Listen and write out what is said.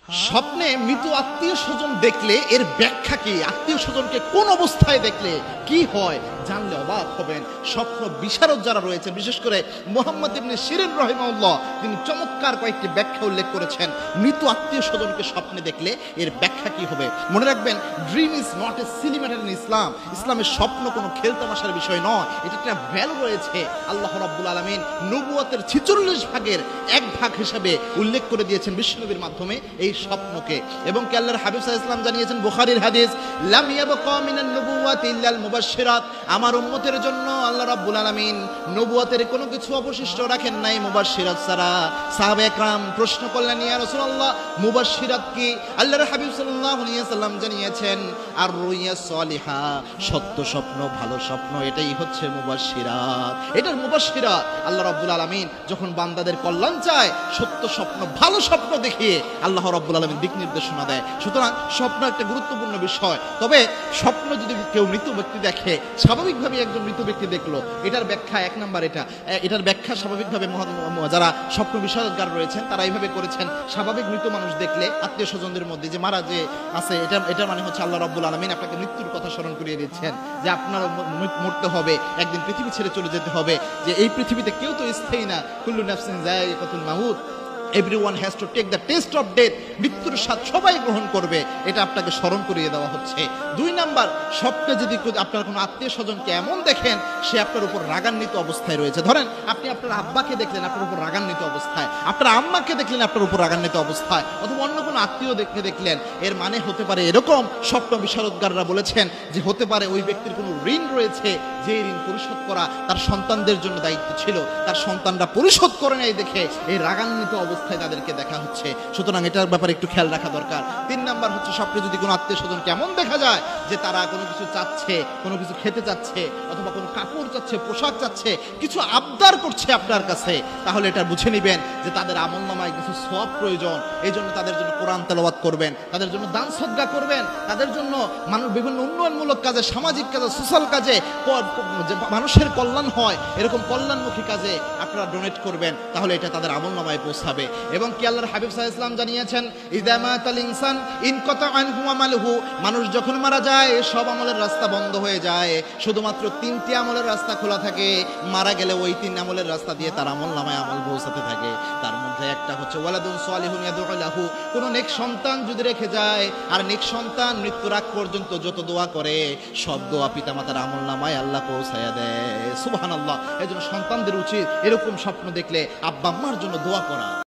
স্বপ্নে মৃত আত্মীয় স্বজন দেখলে এর ব্যাখ্যা কি, আত্মীয় স্বজনকে কোন অবস্থায় দেখলে কি হয় জানলে অবাক হবেন। স্বপ্ন বিশারদ যারা রয়েছেন, বিশেষ করে মুহাম্মদ ইবনে সিরিন রাহিমাহুল্লাহ, তিনি চমৎকার কয়েকটি ব্যাখ্যা উল্লেখ করেছেন মৃত আত্মীয় স্বজনকে স্বপ্নে দেখলে এর ব্যাখ্যা কি হবে। মনে রাখবেন, dream is not a silly matter in Islam. ইসলামের স্বপ্ন কোনো খেলতামাশার বিষয় নয়, এটা একটা ভ্যালু রয়েছে। আল্লাহ রাব্বুল আলামিন নবুয়তের 46 ভাগের এক ভাগ হিসেবে উল্লেখ করে দিয়েছেন বিশ্বনবীর মাধ্যমে এই স্বপ্নকে। এবং কি আল্লাহর হাবিব সাল্লাল্লাহু আলাইহি ওয়াসাল্লাম জানিয়েছেন, বুখারীর হাদিস, লাম ইয়াবকা মিনান নবুওয়াতি ইল্লাল মুবাশশিরাত। আমার উম্মতের জন্য আল্লাহ রাব্বুল আলামিন নবুয়তের কোনো কিছু অবশিষ্ট রাখেন নাই মুবাশশিরাত ছাড়া। সাহাবায়ে কেরাম প্রশ্ন করলেন, ইয়া রাসূলুল্লাহ, মুবাশশিরাত কি? আল্লাহর হাবিব সাল্লাল্লাহু আলাইহি ওয়াসাল্লাম জানিয়েছেন, আর রুইয়া সলিহা, সত্য স্বপ্ন, ভালো স্বপ্ন, এটাই হচ্ছে মুবাশশিরাত। এটার মুবাশশিরাত। আল্লাহ রাব্বুল আলামিন যখন বান্দাদের কল্যাণ চায়, সত্য স্বপ্ন, ভালো স্বপ্ন দেখিয়ে আল্লাহ রাব্বুল আলামিন দিক নির্দেশনা দেয়। সুতরাং স্বপ্ন একটা গুরুত্বপূর্ণ বিষয়। তবে স্বপ্ন যদি কেউ মৃত ব্যক্তি দেখে, স্বাভাবিকভাবে একজন মৃত ব্যক্তি দেখলো, এটার ব্যাখ্যা এক নাম্বার, এটার ব্যাখ্যা স্বাভাবিকভাবে যারা স্বপ্ন বিশারদগার রয়েছেন তারা এইভাবে করেছেন। স্বাভাবিক মৃত মানুষ দেখলে আত্মীয় স্বজনদের মধ্যে যে মারা যে আছে, এটা মানে হচ্ছে আল্লাহ রাব্বুল আলামিন আপনাকে মৃত্যুর কথা স্মরণ করিয়ে দিচ্ছেন, যে আপনার মরতে হবে, একদিন পৃথিবী ছেড়ে চলে যেতে হবে, যে এই পৃথিবীতে কেউ তো স্থায়ী না। কুল্লু নাফসিন যায়িকাতুল মাউত, everyone has to take the test of death. মৃত্যুর স্বাদ সবাই গ্রহণ করবে, এটা আপনাকে স্মরণ করিয়ে দেওয়া হচ্ছে। দুই নাম্বার, স্বপ্নে যদি আপনার কোনো আত্মীয় স্বজনকে এমন দেখেন সে আপনার উপর রাগান্বিত অবস্থায় রয়েছে, ধরেন আপনি আপনার আব্বাকে দেখলেন আপনার উপর রাগান্বিত অবস্থায়, আপনার আম্মাকে দেখলেন আপনার উপর রাগান্বিত অবস্থায়, অথবা অন্য কোনো আত্মীয় দেখলেন, এর মানে হতে পারে এরকম, স্বপ্ন বিশারদগাররা বলেছেন যে হতে পারে ওই ব্যক্তির কোনো ঋণ রয়েছে, যে ঋণ পরিশোধ করা তার সন্তানদের জন্য দায়িত্ব ছিল, তার সন্তানরা পরিশোধ করে নেয় দেখে এই রাগান্বিত অবস্থায় তাদেরকে দেখা হচ্ছে। সুতরাং এটার ব্যাপারে একটু খেয়াল রাখা দরকার। তিন নাম্বার হচ্ছে, স্বপ্নে যদি কোনো আত্মীয় স্বজন কেমন দেখা যায় যে তারা কোনো কিছু চাচ্ছে, কোনো কিছু খেতে চাচ্ছে, অথবা কোনো কাপড় চাচ্ছে, পোশাক চাচ্ছে, কিছু আবদার করছে আপনার কাছে, তাহলে এটা বুঝে নেবেন যে তাদের আমলনামায় কিছু সওয়াব প্রয়োজন। এই জন্য তাদের জন্য কোরআন তেলাওয়াত করবেন, তাদের জন্য দান সদকা করবেন, তাদের জন্য বিভিন্ন উন্নয়নমূলক কাজে, সামাজিক কাজে, সোশ্যাল কাজে, যে মানুষের কল্যাণ হয় এরকম কল্যাণমুখী কাজে আপনারা ডোনেট করবেন, তাহলে এটা তাদের আমলনামায় পৌঁছাবে। এবং কি আল্লাহর হাবিব সাল্লাল্লাহু আলাইহি ওয়াসাল্লাম জানিয়েছেন, ইযা মাতাল ইনসান ইনকাতা আনহু আমালুহু, মানুষ যখন মারা যায় সব আমলের রাস্তা বন্ধ হয়ে যায়, শুধুমাত্র 3টি আমলের রাস্তা খোলা থাকে। মারা গেলে ওই 3 আমলের রাস্তা দিয়ে তার আমলনামায় আমল পৌঁছাতে থাকে। তার মধ্যে একটা হচ্ছে ওয়ালাদুন সালিহুন ইয়াদউ লাহু, কোন নেক সন্তান যদি রেখে যায়, আর নেক সন্তান মৃত্যুর আগ পর্যন্ত যত দোয়া করে সব দোয়া পিতামাতার আমলনামায় আল্লাহ পৌঁছায়া দেয়। সুবহানাল্লাহ। এজন্য সন্তানদের উচিত এরকম স্বপ্ন দেখলে আব্বা আম্মার জন্য দোয়া করা।